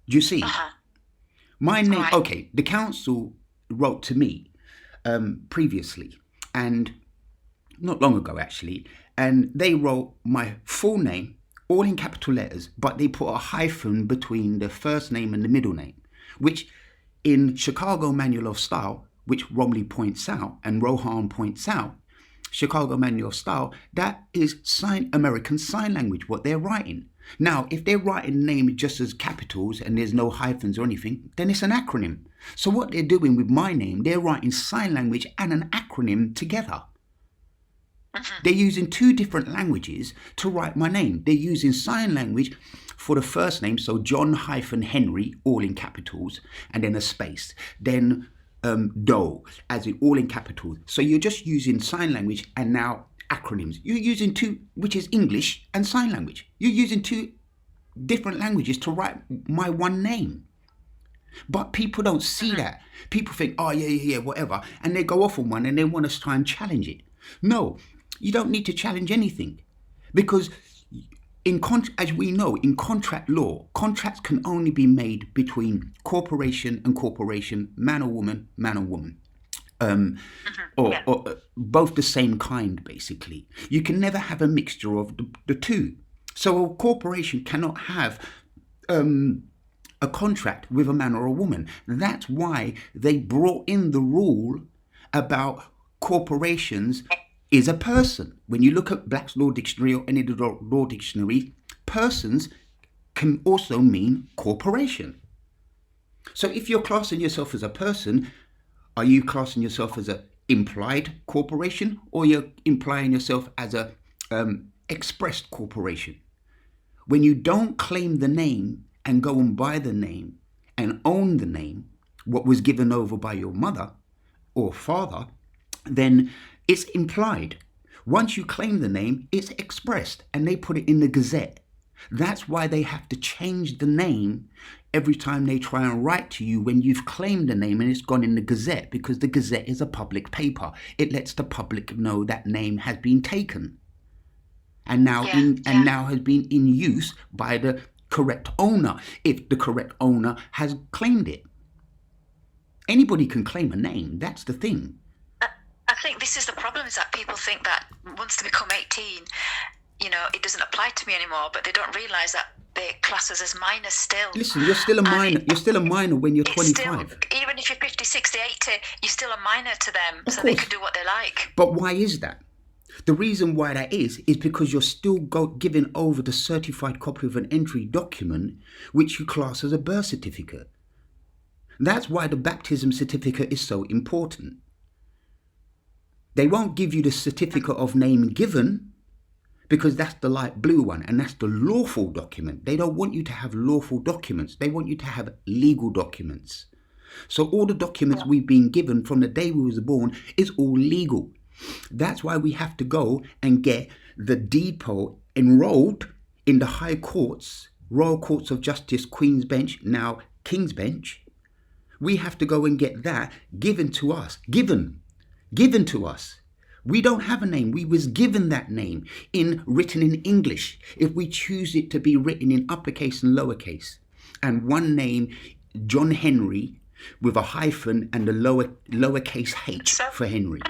Do you see? Uh-huh. My name, Right. okay, the council wrote to me previously, and not long ago actually, and they wrote my full name all in capital letters, but they put a hyphen between the first name and the middle name, which in Chicago Manual of Style, which Romley points out and Rohan points out, Chicago Manual of Style, that is American Sign Language, what they're writing. Now, if they're writing the name just as capitals and there's no hyphens or anything, then it's an acronym. So what they're doing with my name, they're writing sign language and an acronym together. They're using two different languages to write my name. They're using sign language for the first name, so John-Henry, all in capitals, and then a space. Then Doe, as in all in capitals. So you're just using sign language and now acronyms. You're using two, which is English and sign language. You're using two different languages to write my one name. But people don't see that. People think, oh, yeah, whatever. And they go off on one and they want to try and challenge it. No, you don't need to challenge anything. Because as we know, in contract law, contracts can only be made between corporation and corporation, man or woman, man or woman. Or both the same kind, basically. You can never have a mixture of the two. So a corporation cannot have a contract with a man or a woman. That's why they brought in the rule about corporations is a person. When you look at Black's Law Dictionary or any of the law dictionaries, persons can also mean corporation. So if you're classing yourself as a person, are you classing yourself as an implied corporation, or you're implying yourself as a expressed corporation? When you don't claim the name and go and buy the name and own the name, what was given over by your mother or father, then it's implied. Once you claim the name, it's expressed, and they put it in the Gazette. That's why they have to change the name every time they try and write to you when you've claimed the name and it's gone in the Gazette, because the Gazette is a public paper. It lets the public know that name has been taken and now now has been in use by the correct owner, if the correct owner has claimed it. Anybody can claim a name. That's the thing. I think this is the problem, is that people think that once they become 18, it doesn't apply to me anymore, but they don't realise that they're classes as minors still. Listen, you're still a minor. You're still a minor when you're 25. Still, even if you're 50, 60, 80, you're still a minor to them, Of so course. they can do what they like. But why is that? The reason why that is because you're still giving over the certified copy of an entry document, which you class as a birth certificate. That's why the baptism certificate is so important. They won't give you the certificate of name given, because that's the light blue one, and that's the lawful document. They don't want you to have lawful documents. They want you to have legal documents. So all the documents we've been given from the day we was born is all legal. That's why we have to go and get the depot enrolled in the high courts, Royal Courts of Justice, Queen's Bench, now King's Bench. We have to go and get that given to us. Given to us. We don't have a name. We was given that name written in English. If we choose it to be written in uppercase and lowercase, and one name, John Henry, with a hyphen and a lowercase h for Henry.